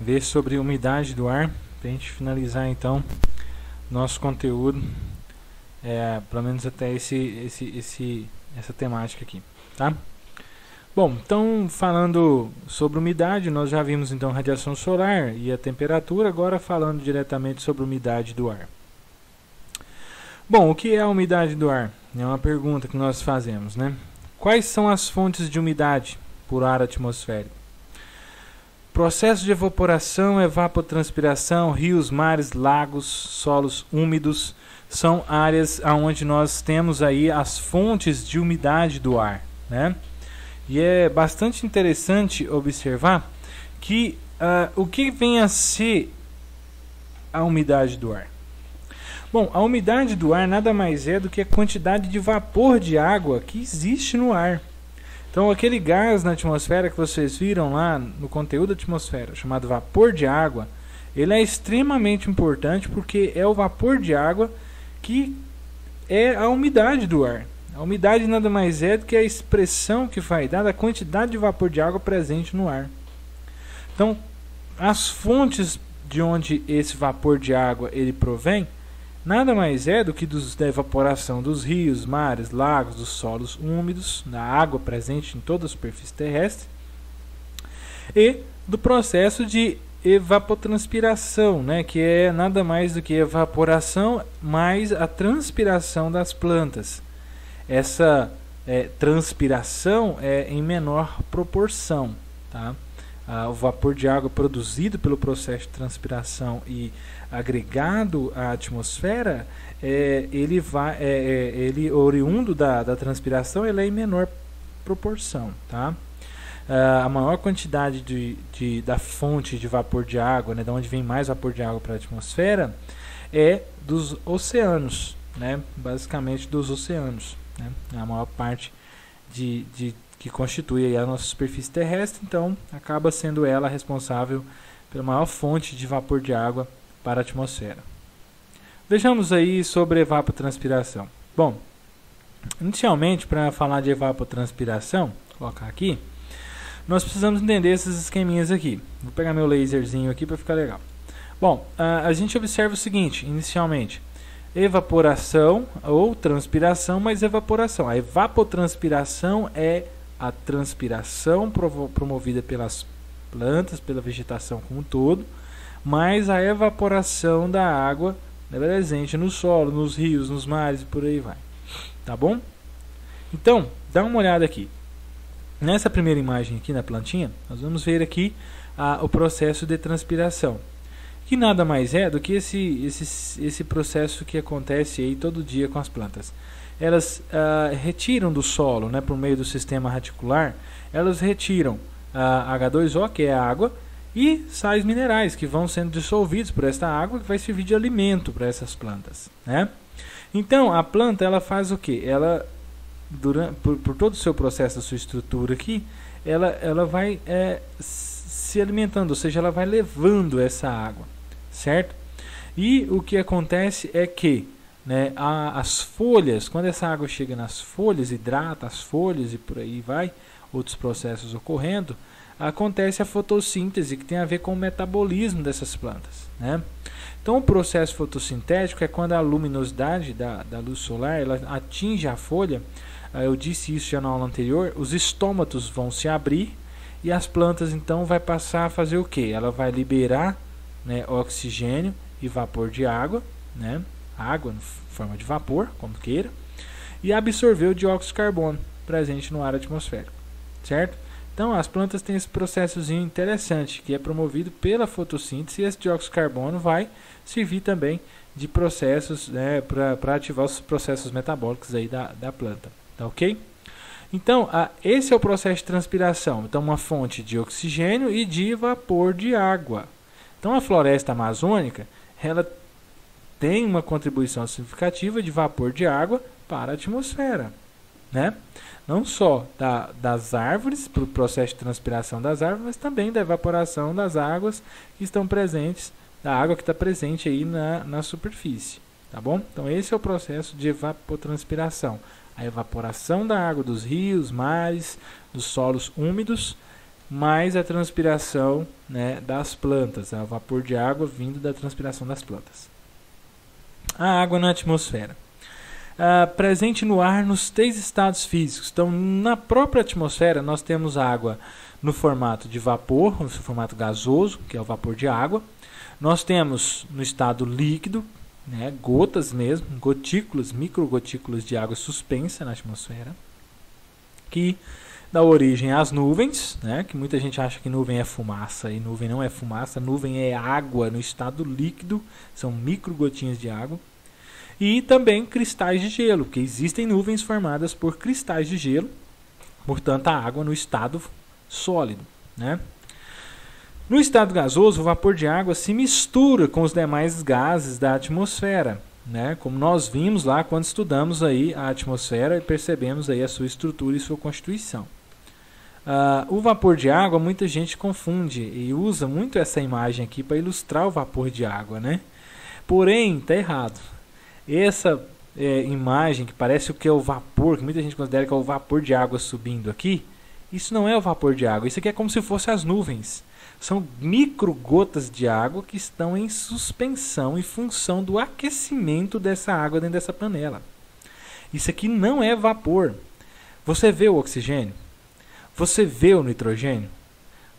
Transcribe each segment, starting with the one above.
ver sobre umidade do ar, para a gente finalizar então nosso conteúdo, pelo menos até essa temática aqui, tá? Bom, então falando sobre umidade, nós já vimos então radiação solar e a temperatura, agora falando diretamente sobre umidade do ar. Bom, o que é a umidade do ar? É uma pergunta que nós fazemos, né? Quais são as fontes de umidade por ar atmosférico? Processo de evaporação, evapotranspiração, rios, mares, lagos, solos úmidos são áreas onde nós temos aí as fontes de umidade do ar, né? E é bastante interessante observar que o que vem a ser a umidade do ar. Bom, a umidade do ar nada mais é do que a quantidade de vapor de água que existe no ar. Então, aquele gás na atmosfera que vocês viram lá no conteúdo da atmosfera, chamado vapor de água, ele é extremamente importante porque é o vapor de água que é a umidade do ar. A umidade nada mais é do que a expressão que vai dar da quantidade de vapor de água presente no ar. Então, as fontes de onde esse vapor de água ele provém, nada mais é do que da evaporação dos rios, mares, lagos, dos solos úmidos, da água presente em toda a superfície terrestre e do processo de evapotranspiração, né, que é nada mais do que evaporação mais a transpiração das plantas. Essa transpiração é em menor proporção, tá? O vapor de água produzido pelo processo de transpiração e agregado à atmosfera, ele oriundo da transpiração, ele é em menor proporção, tá? A maior quantidade da fonte de vapor de água, né, de onde vem mais vapor de água para a atmosfera, é dos oceanos, né? Basicamente dos oceanos, né? A maior parte que constitui a nossa superfície terrestre, então acaba sendo ela responsável pela maior fonte de vapor de água para a atmosfera. Vejamos aí sobre evapotranspiração. Bom, inicialmente, para falar de evapotranspiração, vou colocar aqui, nós precisamos entender esses esqueminhas aqui. Vou pegar meu laserzinho aqui para ficar legal. Bom, a gente observa o seguinte, inicialmente, evaporação ou transpiração mais evaporação. A evapotranspiração é a transpiração promovida pelas plantas, pela vegetação como um todo, mais a evaporação da água presente no solo, nos rios, nos mares e por aí vai. Tá bom? Então, dá uma olhada aqui. Nessa primeira imagem aqui na plantinha, nós vamos ver aqui o processo de transpiração, que nada mais é do que esse processo que acontece aí todo dia com as plantas. Elas retiram do solo, né, por meio do sistema radicular, elas retiram H2O, que é a água, e sais minerais que vão sendo dissolvidos por esta água, que vai servir de alimento para essas plantas, né? Então, a planta ela faz o quê? Ela, por todo o seu processo, a sua estrutura aqui, ela vai se alimentando, ou seja, ela vai levando essa água, certo? E o que acontece é que, né, as folhas, quando essa água chega nas folhas, hidrata as folhas e por aí vai, outros processos ocorrendo, acontece a fotossíntese, que tem a ver com o metabolismo dessas plantas, né? Então, o processo fotossintético é quando a luminosidade da luz solar ela atinge a folha. Eu disse isso já na aula anterior, os estômatos vão se abrir e as plantas então vai passar a fazer o que? Ela vai liberar, né, oxigênio e vapor de água, né? Água em forma de vapor, como queira, e absorver o dióxido de carbono presente no ar atmosférico, certo? Então as plantas têm esse processozinho interessante que é promovido pela fotossíntese, e esse dióxido de carbono vai servir também de processos, né, para ativar os processos metabólicos aí da planta, tá ok? Então esse é o processo de transpiração, então uma fonte de oxigênio e de vapor de água. Então a floresta amazônica ela tem uma contribuição significativa de vapor de água para a atmosfera, né? Não só das árvores, para o processo de transpiração das árvores, mas também da evaporação das águas que estão presentes, da água que está presente aí na superfície, tá bom? Então esse é o processo de evapotranspiração, a evaporação da água dos rios, mares, dos solos úmidos mais a transpiração, né, das plantas, o vapor de água vindo da transpiração das plantas. A água na atmosfera. Presente no ar nos 3 estados físicos. Então, na própria atmosfera, nós temos água no formato de vapor, no formato gasoso, que é o vapor de água. Nós temos no estado líquido, né, gotas mesmo, gotículas, microgotículas de água suspensa na atmosfera, que dá origem às nuvens, né, que muita gente acha que nuvem é fumaça, e nuvem não é fumaça, nuvem é água no estado líquido, são microgotinhas de água. E também cristais de gelo, porque existem nuvens formadas por cristais de gelo, portanto a água no estado sólido, né? No estado gasoso, o vapor de água se mistura com os demais gases da atmosfera, né? Como nós vimos lá quando estudamos aí a atmosfera e percebemos aí a sua estrutura e sua constituição. O vapor de água, muita gente confunde e usa muito essa imagem aqui para ilustrar o vapor de água, né? Porém, está errado. Essa imagem que parece o que é o vapor, que muita gente considera que é o vapor de água subindo aqui, isso não é o vapor de água, isso aqui é como se fossem as nuvens. São micro gotas de água que estão em suspensão em função do aquecimento dessa água dentro dessa panela. Isso aqui não é vapor. Você vê o oxigênio? Você vê o nitrogênio?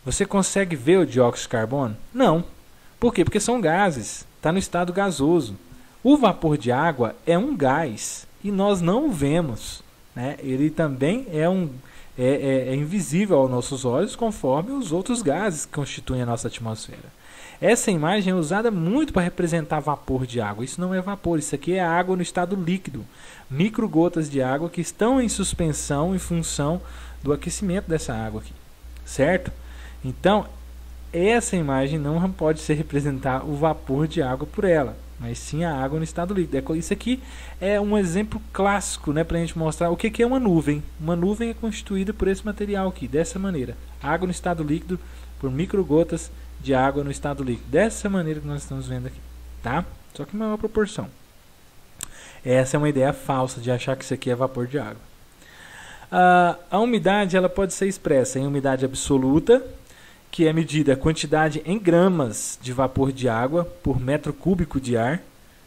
Você consegue ver o dióxido de carbono? Não. Por quê? Porque são gases. Está no estado gasoso. O vapor de água é um gás e nós não o vemos, né? Ele também é invisível aos nossos olhos, conforme os outros gases que constituem a nossa atmosfera. Essa imagem é usada muito para representar vapor de água. Isso não é vapor, isso aqui é água no estado líquido. Microgotas de água que estão em suspensão em função do aquecimento dessa água aqui, certo? Então, essa imagem não pode ser representar o vapor de água por ela, mas sim a água no estado líquido. Isso aqui é um exemplo clássico, né, para a gente mostrar o que é uma nuvem. Uma nuvem é constituída por esse material aqui, dessa maneira. Água no estado líquido por microgotas de água no estado líquido. Dessa maneira que nós estamos vendo aqui, tá? Só que em maior proporção. Essa é uma ideia falsa de achar que isso aqui é vapor de água. A umidade ela pode ser expressa em umidade absoluta, que é medida a quantidade em gramas de vapor de água por metro cúbico de ar,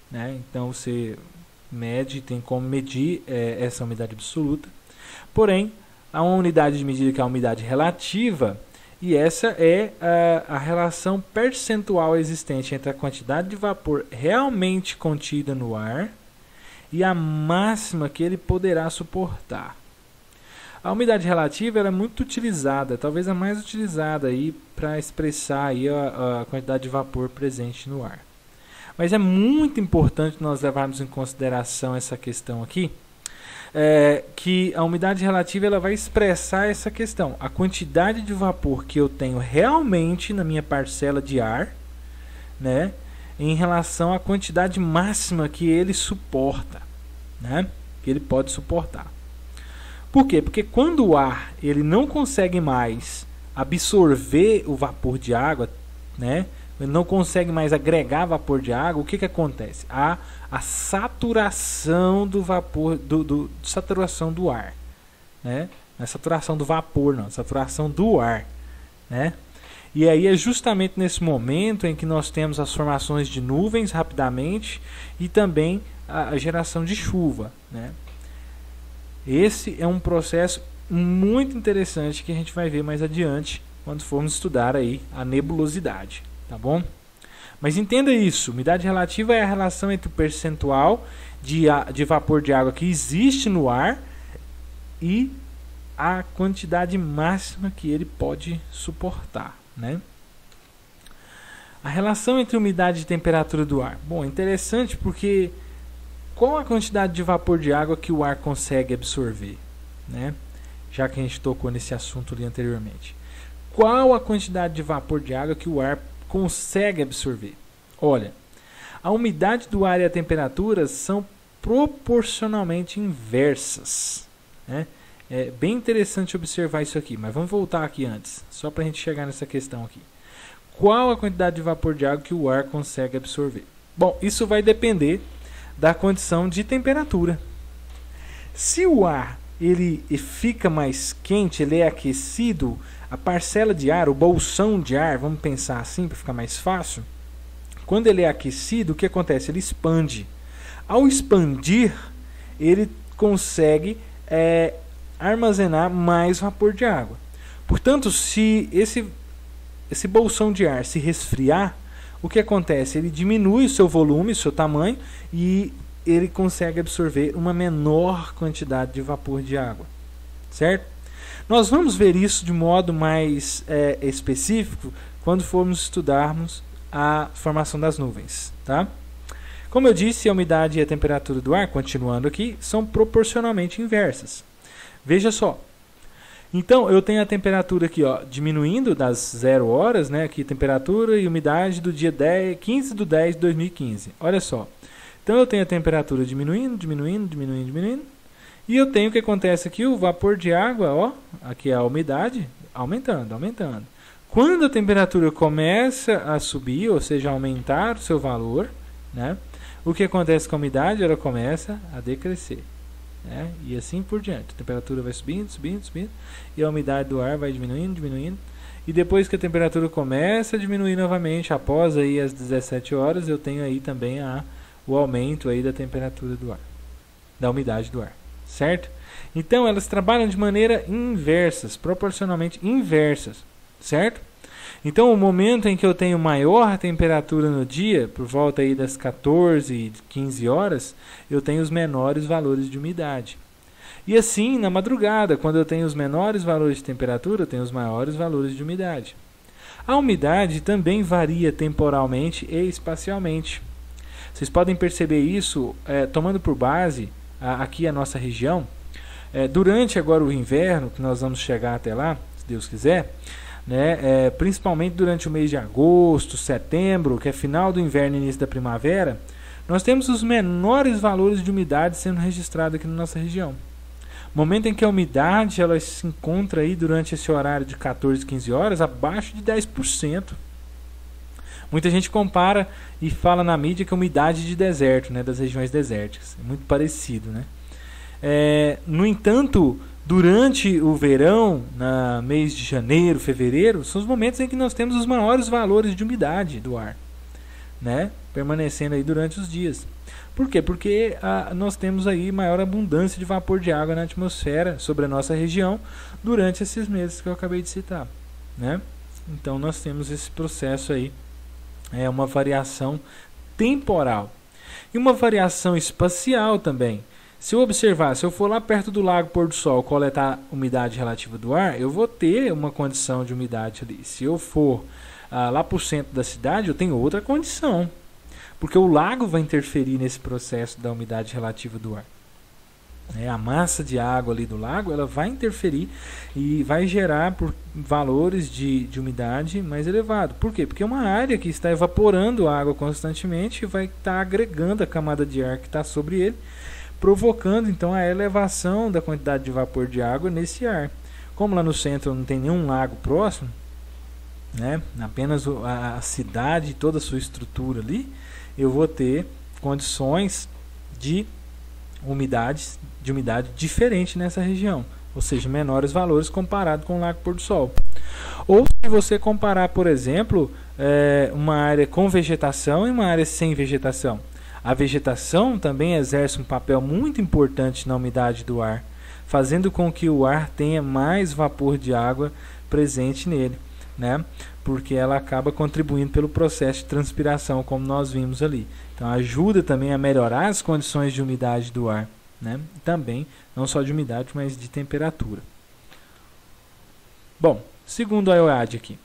né? Então você mede, tem como medir essa umidade absoluta. Porém, há uma unidade de medida que é a umidade relativa, e essa é a relação percentual existente entre a quantidade de vapor realmente contida no ar e a máxima que ele poderá suportar. A umidade relativa ela é muito utilizada, talvez a mais utilizada aí para expressar aí a quantidade de vapor presente no ar. Mas é muito importante nós levarmos em consideração essa questão aqui, que a umidade relativa ela vai expressar essa questão, a quantidade de vapor que eu tenho realmente na minha parcela de ar, né, em relação à quantidade máxima que ele suporta, né, que ele pode suportar. Por quê? Porque quando o ar ele não consegue mais absorver o vapor de água, né? Ele não consegue mais agregar vapor de água, o que acontece? Há a saturação do vapor, saturação do ar, né? Não é saturação do vapor, não, saturação do ar, né? E aí é justamente nesse momento em que nós temos as formações de nuvens rapidamente e também a geração de chuva, né? Esse é um processo muito interessante que a gente vai ver mais adiante quando formos estudar aí a nebulosidade, tá bom? Mas entenda isso, umidade relativa é a relação entre o percentual de vapor de água que existe no ar e a quantidade máxima que ele pode suportar, né? A relação entre umidade e temperatura do ar. Bom, é interessante porque qual a quantidade de vapor de água que o ar consegue absorver, né? Já que a gente tocou nesse assunto ali anteriormente. Qual a quantidade de vapor de água que o ar consegue absorver? Olha, a umidade do ar e a temperatura são proporcionalmente inversas, né? É bem interessante observar isso aqui, mas vamos voltar aqui antes, só para a gente chegar nessa questão aqui. Qual a quantidade de vapor de água que o ar consegue absorver? Bom, isso vai depender da condição de temperatura. Se o ar ele fica mais quente, ele é aquecido, A parcela de ar, o bolsão de ar, vamos pensar assim para ficar mais fácil. Quando ele é aquecido, o que acontece? Ele expande. Ao expandir, ele consegue armazenar mais vapor de água. Portanto, se esse bolsão de ar se resfriar, o que acontece? Ele diminui o seu volume, o seu tamanho, e ele consegue absorver uma menor quantidade de vapor de água. Certo? Nós vamos ver isso de modo mais específico quando formos estudarmos a formação das nuvens. Tá? Como eu disse, a umidade e a temperatura do ar, continuando aqui, são proporcionalmente inversas. Veja só. Então, eu tenho a temperatura aqui, ó, diminuindo das 0 horas, né? Aqui, temperatura e umidade do dia 15 de 10 de 2015. Olha só. Então, eu tenho a temperatura diminuindo. E eu tenho o que acontece aqui, o vapor de água, ó, aqui é a umidade, aumentando. Quando a temperatura começa a subir, ou seja, aumentar o seu valor, né? O que acontece com a umidade? Ela começa a decrescer. Né? E assim por diante. A temperatura vai subindo. E a umidade do ar vai diminuindo. E depois que a temperatura começa a diminuir novamente, após aí as 17 horas, eu tenho aí também o aumento aí da temperatura do ar. Da umidade do ar. Certo? Então elas trabalham de maneira inversas, proporcionalmente inversas. Certo? Então, o momento em que eu tenho maior temperatura no dia, por volta aí das 14, 15 horas, eu tenho os menores valores de umidade. E assim, na madrugada, quando eu tenho os menores valores de temperatura, eu tenho os maiores valores de umidade. A umidade também varia temporalmente e espacialmente. Vocês podem perceber isso tomando por base aqui a nossa região. Durante agora o inverno, que nós vamos chegar até lá, se Deus quiser, né, principalmente durante o mês de agosto, setembro, que é final do inverno e início da primavera, nós temos os menores valores de umidade sendo registrados aqui na nossa região. Momento em que a umidade ela se encontra aí durante esse horário de 14, 15 horas abaixo de 10%. Muita gente compara e fala na mídia que a umidade de deserto, né, das regiões desérticas. É muito parecido, né? No entanto, durante o verão, no mês de janeiro, fevereiro, são os momentos em que nós temos os maiores valores de umidade do ar, né? Permanecendo aí durante os dias. Por quê? Porque nós temos aí maior abundância de vapor de água na atmosfera sobre a nossa região durante esses meses que eu acabei de citar, né? Então nós temos esse processo aí, uma variação temporal e uma variação espacial também. Se eu observar, se eu for lá perto do Lago Pôr do Sol coletar umidade relativa do ar, eu vou ter uma condição de umidade ali. Se eu for lá para o centro da cidade, eu tenho outra condição. Porque o lago vai interferir nesse processo da umidade relativa do ar. A massa de água ali do lago, ela vai interferir e vai gerar por valores de umidade mais elevados. Por quê? Porque é uma área que está evaporando água constantemente e vai estar agregando a camada de ar que está sobre ele, provocando então a elevação da quantidade de vapor de água nesse ar. Como lá no centro não tem nenhum lago próximo, né, apenas a cidade e toda a sua estrutura ali, eu vou ter condições de umidade diferente nessa região, ou seja, menores valores comparado com o Lago Pôr do Sol. Ou se você comparar, por exemplo, uma área com vegetação e uma área sem vegetação. A vegetação também exerce um papel muito importante na umidade do ar, fazendo com que o ar tenha mais vapor de água presente nele, né? Porque ela acaba contribuindo pelo processo de transpiração, como nós vimos ali. Então ajuda também a melhorar as condições de umidade do ar, né? Também, não só de umidade, mas de temperatura. Bom, segundo a EOAD aqui,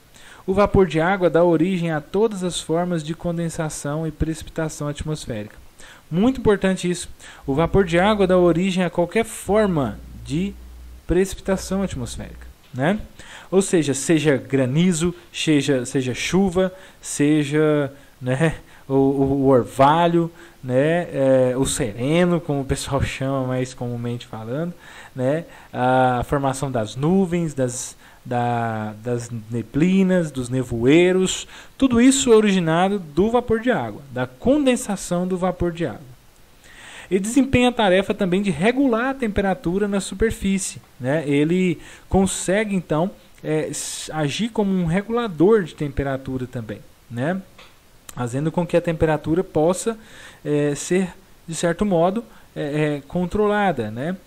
o vapor de água dá origem a todas as formas de condensação e precipitação atmosférica. Muito importante isso. O vapor de água dá origem a qualquer forma de precipitação atmosférica, né? Ou seja granizo, seja chuva, seja, né, o orvalho, né, o sereno, como o pessoal chama mais comumente falando, né, a formação das nuvens, das neblinas, dos nevoeiros, tudo isso é originado do vapor de água, da condensação do vapor de água. Ele desempenha a tarefa também de regular a temperatura na superfície, né? Ele consegue então agir como um regulador de temperatura também, né? Fazendo com que a temperatura possa ser, de certo modo, controlada, né?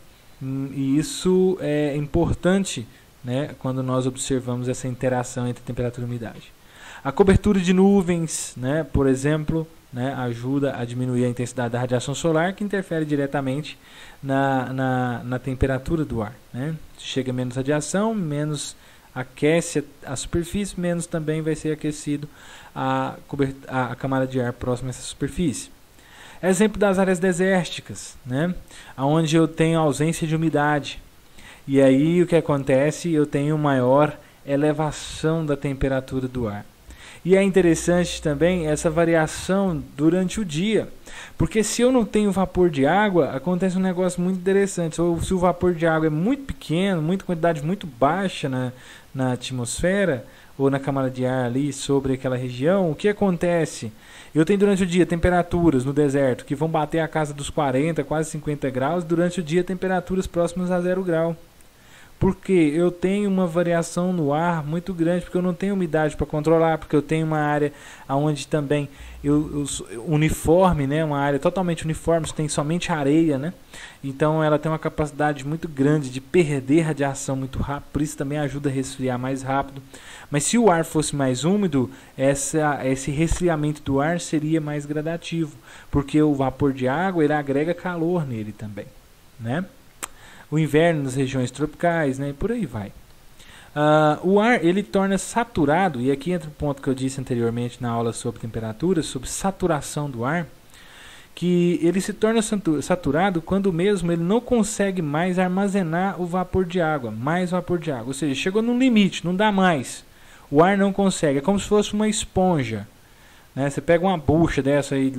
E isso é importante, né, quando nós observamos essa interação entre temperatura e umidade. A cobertura de nuvens, né, por exemplo, né, ajuda a diminuir a intensidade da radiação solar, que interfere diretamente na temperatura do ar, né? Chega menos radiação, menos aquece a superfície, menos também vai ser aquecido a camada de ar próxima a essa superfície. Exemplo das áreas desérticas, né, onde eu tenho ausência de umidade. E aí o que acontece? Eu tenho maior elevação da temperatura do ar. E é interessante também essa variação durante o dia, porque se eu não tenho vapor de água, acontece um negócio muito interessante. Ou se o vapor de água é muito pequeno, muita quantidade muito baixa na atmosfera, ou na camada de ar ali sobre aquela região, o que acontece? Eu tenho durante o dia temperaturas no deserto que vão bater a casa dos 40, quase 50 graus, durante o dia temperaturas próximas a 0 grau. Porque eu tenho uma variação no ar muito grande, porque eu não tenho umidade para controlar, porque eu tenho uma área onde também uniforme, né, uma área totalmente uniforme, tem somente areia, né? Então ela tem uma capacidade muito grande de perder radiação muito rápido, por isso também ajuda a resfriar mais rápido. Mas se o ar fosse mais úmido, esse resfriamento do ar seria mais gradativo, porque o vapor de água ele agrega calor nele também, né? O inverno nas regiões tropicais, né, e por aí vai. O ar ele torna saturado, e aqui entra o ponto que eu disse anteriormente na aula sobre temperatura, sobre saturação do ar, que ele se torna saturado quando mesmo ele não consegue mais armazenar o vapor de água, ou seja, chegou num limite, não dá mais. O ar não consegue, é como se fosse uma esponja, né? Você pega uma bucha dessa aí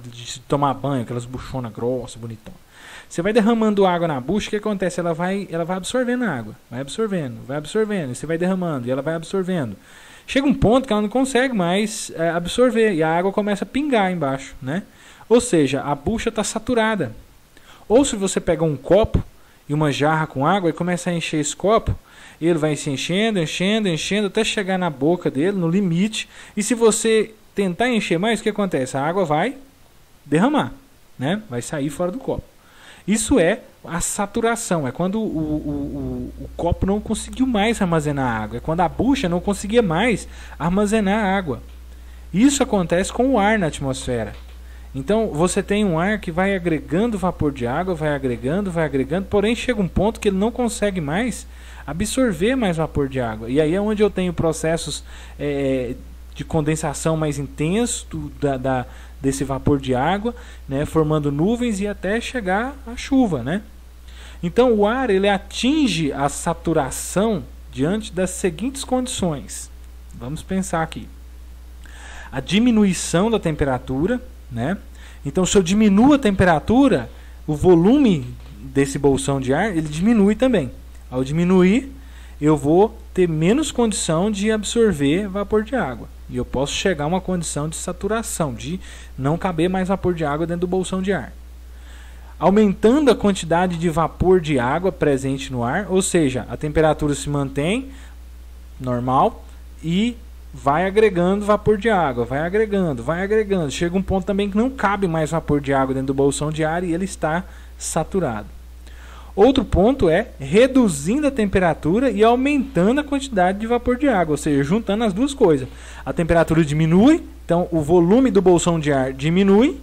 de tomar banho, aquelas buchonas grossas, bonitonas. Você vai derramando água na bucha, o que acontece? Ela vai absorvendo a água, vai absorvendo, e você vai derramando, e ela vai absorvendo. Chega um ponto que ela não consegue mais absorver, e a água começa a pingar embaixo, né? Ou seja, a bucha está saturada. Ou se você pega um copo e uma jarra com água e começa a encher esse copo, ele vai se enchendo, até chegar na boca dele, no limite, e se você tentar encher mais, o que acontece? A água vai derramar, né? Vai sair fora do copo. Isso é a saturação, é quando o copo não conseguiu mais armazenar água, é quando a bucha não conseguia mais armazenar água. Isso acontece com o ar na atmosfera. Então você tem um ar que vai agregando vapor de água, vai agregando, porém chega um ponto que ele não consegue mais absorver mais vapor de água. E aí é onde eu tenho processos de condensação mais intenso desse vapor de água, né, formando nuvens e até chegar à chuva, né? Então o ar ele atinge a saturação diante das seguintes condições. Vamos pensar aqui. A diminuição da temperatura, né? Então se eu diminuo a temperatura, o volume desse bolsão de ar ele diminui também. Ao diminuir, eu vou ter menos condição de absorver vapor de água. E eu posso chegar a uma condição de saturação, de não caber mais vapor de água dentro do bolsão de ar. Aumentando a quantidade de vapor de água presente no ar, ou seja, a temperatura se mantém normal e vai agregando vapor de água, vai agregando. Chega um ponto também que não cabe mais vapor de água dentro do bolsão de ar e ele está saturado. Outro ponto é reduzindo a temperatura e aumentando a quantidade de vapor de água, ou seja, juntando as duas coisas. A temperatura diminui, então o volume do bolsão de ar diminui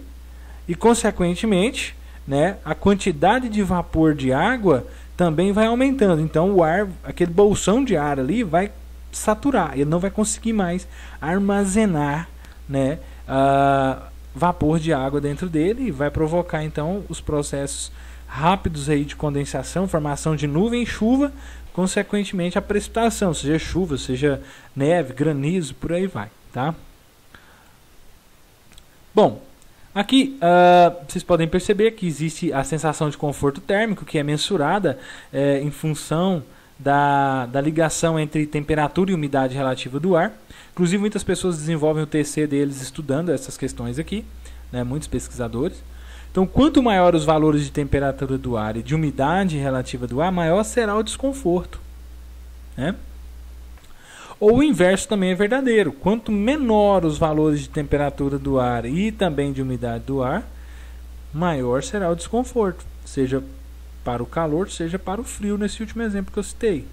e, consequentemente, né, a quantidade de vapor de água também vai aumentando. Então o ar, aquele bolsão de ar ali vai saturar, ele não vai conseguir mais armazenar, né, vapor de água dentro dele e vai provocar então os processos rápidos aí de condensação, formação de nuvem e chuva, consequentemente a precipitação, seja chuva, seja neve, granizo, por aí vai, tá? Bom, aqui vocês podem perceber que existe a sensação de conforto térmico, que é mensurada em função da ligação entre temperatura e umidade relativa do ar. Inclusive muitas pessoas desenvolvem o TC deles estudando essas questões aqui, né, muitos pesquisadores. Então, quanto maior os valores de temperatura do ar e de umidade relativa do ar, maior será o desconforto, né? Ou o inverso também é verdadeiro. Quanto menor os valores de temperatura do ar e também de umidade do ar, maior será o desconforto, seja para o calor, seja para o frio, nesse último exemplo que eu citei.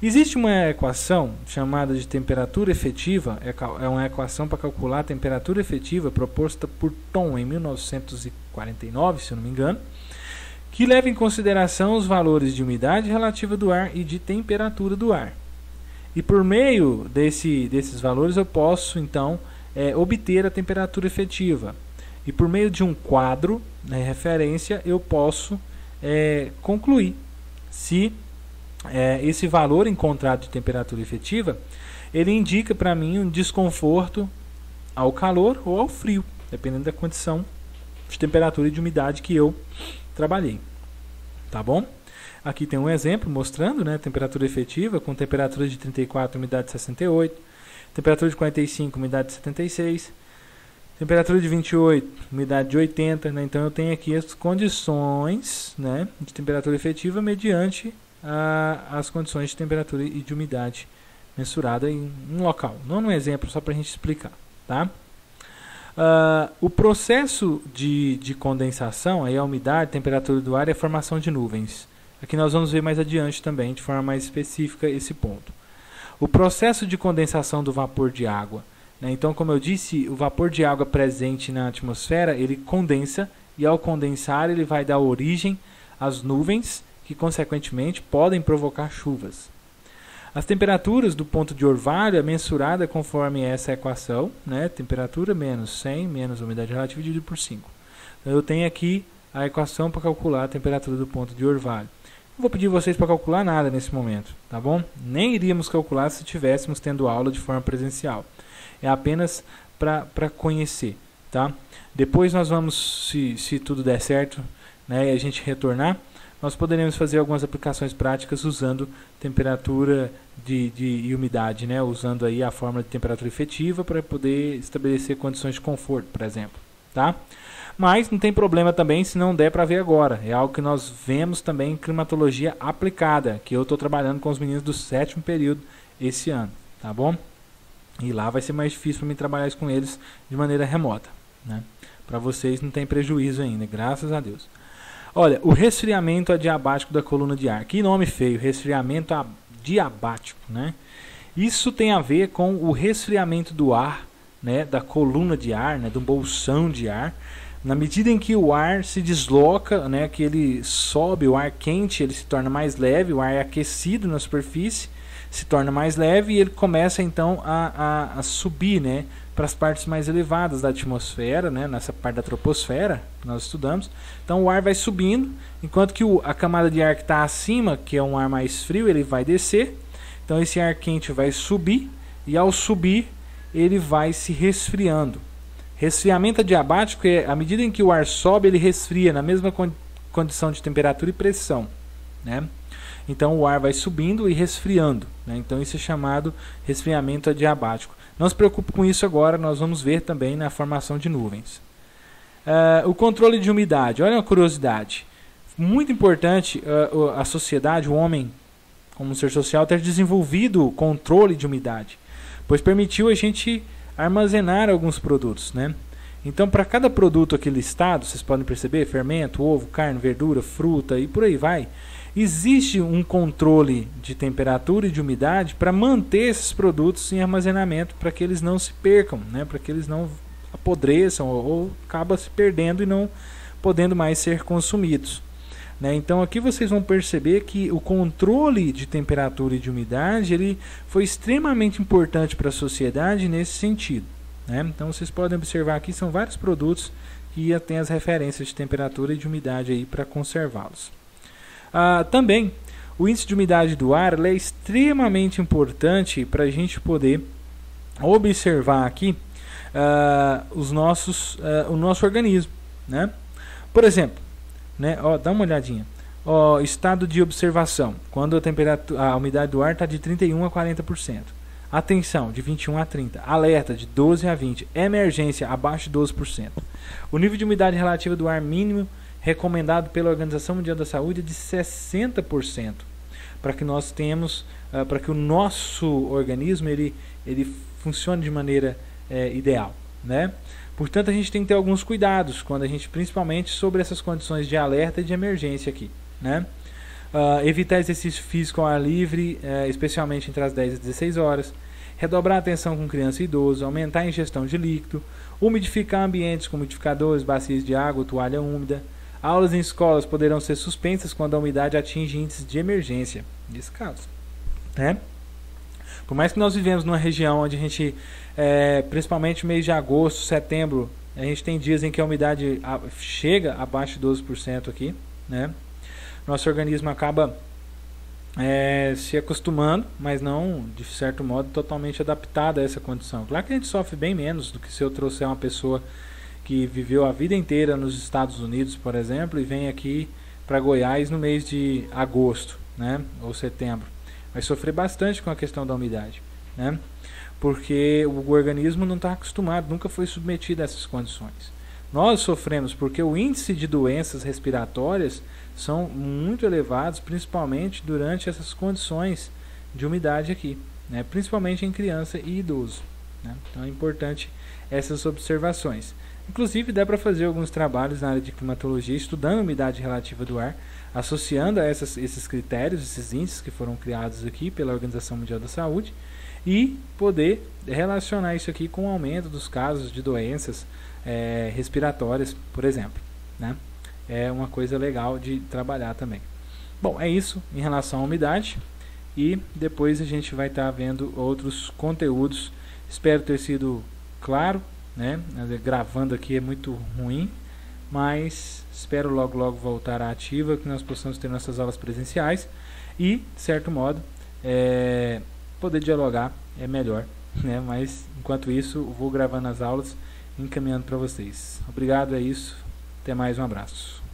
Existe uma equação chamada de temperatura efetiva, é uma equação para calcular a temperatura efetiva proposta por Thom em 1949, se eu não me engano, que leva em consideração os valores de umidade relativa do ar e de temperatura do ar. E por meio desses valores eu posso então obter a temperatura efetiva. E por meio de um quadro, referência, eu posso concluir se esse valor encontrado de temperatura efetiva, ele indica para mim um desconforto ao calor ou ao frio, dependendo da condição de temperatura e de umidade que eu trabalhei. Tá bom? Aqui tem um exemplo mostrando, né, temperatura efetiva com temperatura de 34, umidade de 68, temperatura de 45, umidade de 76, temperatura de 28, umidade de 80, né? Então eu tenho aqui as condições, né, de temperatura efetiva mediante as condições de temperatura e de umidade mensurada em um local. Não num exemplo, só para a gente explicar. Tá? O processo de condensação, aí a umidade, temperatura do ar e a formação de nuvens. Aqui nós vamos ver mais adiante também, de forma mais específica, esse ponto. O processo de condensação do vapor de água. Né? Então, como eu disse, o vapor de água presente na atmosfera, ele condensa, e ao condensar ele vai dar origem às nuvens, que consequentemente podem provocar chuvas. As temperaturas do ponto de orvalho é mensurada conforme essa equação, né? Temperatura menos 100 menos umidade relativa dividido por 5. Então, eu tenho aqui a equação para calcular a temperatura do ponto de orvalho. Não vou pedir vocês para calcular nada nesse momento, tá bom? Nem iríamos calcular se estivéssemos tendo aula de forma presencial. É apenas para conhecer, tá? Depois nós vamos, se tudo der certo, né, e a gente retornar, nós poderemos fazer algumas aplicações práticas usando temperatura e umidade, né? Usando aí a fórmula de temperatura efetiva para poder estabelecer condições de conforto, por exemplo. Tá? Mas não tem problema também se não der para ver agora. É algo que nós vemos também em climatologia aplicada, que eu estou trabalhando com os meninos do 7º período esse ano. Tá bom? E lá vai ser mais difícil para mim trabalhar isso com eles de maneira remota. Né? Para vocês não tem prejuízo ainda, graças a Deus. Olha, o resfriamento adiabático da coluna de ar. Que nome feio, resfriamento adiabático, né? Isso tem a ver com o resfriamento do ar, né, da coluna de ar, né, do bolsão de ar. Na medida em que o ar se desloca, né, que ele sobe, o ar quente, ele se torna mais leve, o ar é aquecido na superfície, se torna mais leve e ele começa então a subir, né, para as partes mais elevadas da atmosfera, né, nessa parte da troposfera que nós estudamos. Então o ar vai subindo, enquanto que a camada de ar que está acima, que é um ar mais frio, ele vai descer. Então esse ar quente vai subir e ao subir ele vai se resfriando. Resfriamento adiabático é à medida em que o ar sobe, ele resfria na mesma condição de temperatura e pressão, né? Então o ar vai subindo e resfriando, né? Então isso é chamado resfriamento adiabático. Não se preocupe com isso agora, nós vamos ver também na formação de nuvens. O controle de umidade, olha uma curiosidade. Muito importante a sociedade, o homem, como ser social, ter desenvolvido o controle de umidade, pois permitiu a gente armazenar alguns produtos, né? Então, para cada produto aqui listado, vocês podem perceber, fermento, ovo, carne, verdura, fruta e por aí vai, existe um controle de temperatura e de umidade para manter esses produtos em armazenamento, para que eles não se percam, né? Para que eles não apodreçam ou acabam se perdendo e não podendo mais ser consumidos. Né? Então aqui vocês vão perceber que o controle de temperatura e de umidade ele foi extremamente importante para a sociedade nesse sentido. Né? Então vocês podem observar aqui, são vários produtos que têm as referências de temperatura e de umidade aí para conservá-los. Também o índice de umidade do ar é extremamente importante para a gente poder observar aqui o nosso organismo. Né? Por exemplo, né? Dá uma olhadinha. Estado de observação, quando a umidade do ar está de 31 a 40%. Atenção, de 21 a 30%. Alerta, de 12 a 20%. Emergência, abaixo de 12%. O nível de umidade relativa do ar mínimo recomendado pela Organização Mundial da Saúde é de 60%. Para que nós tenhamos para que o nosso organismo ele funcione de maneira ideal, né? Portanto, a gente tem que ter alguns cuidados quando a gente, principalmente sobre essas condições de alerta e de emergência aqui, né? Evitar exercício físico ao ar livre, especialmente entre as 10 e 16 horas. Redobrar a atenção com criança e idoso, aumentar a ingestão de líquido, umidificar ambientes com umidificadores, bacias de água, toalha úmida. Aulas em escolas poderão ser suspensas quando a umidade atinge índices de emergência, nesse caso, né? Por mais que nós vivemos numa região onde a gente, principalmente no mês de agosto, setembro, a gente tem dias em que a umidade chega abaixo de 12% aqui, né? Nosso organismo acaba se acostumando, mas não, de certo modo, totalmente adaptado a essa condição. Claro que a gente sofre bem menos do que se eu trouxer uma pessoa que viveu a vida inteira nos Estados Unidos, por exemplo, e vem aqui para Goiás no mês de agosto, né, ou setembro. Vai sofrer bastante com a questão da umidade, né, porque o organismo não está acostumado, nunca foi submetido a essas condições. Nós sofremos porque o índice de doenças respiratórias são muito elevados, principalmente durante essas condições de umidade aqui, né? Principalmente em criança e idoso, né? Então é importante essas observações. Inclusive dá para fazer alguns trabalhos na área de climatologia, estudando a umidade relativa do ar, associando a esses critérios, esses índices que foram criados aqui pela Organização Mundial da Saúde, e poder relacionar isso aqui com o aumento dos casos de doenças respiratórias, por exemplo, né? É uma coisa legal de trabalhar também. Bom, é isso em relação à umidade, e depois a gente vai estar vendo outros conteúdos. Espero ter sido claro, né? Gravando aqui é muito ruim, mas espero logo voltar à ativa, que nós possamos ter nossas aulas presenciais e, de certo modo, poder dialogar é melhor, né? Mas enquanto isso, vou gravando as aulas e encaminhando para vocês. Obrigado, é isso. Até mais, um abraço.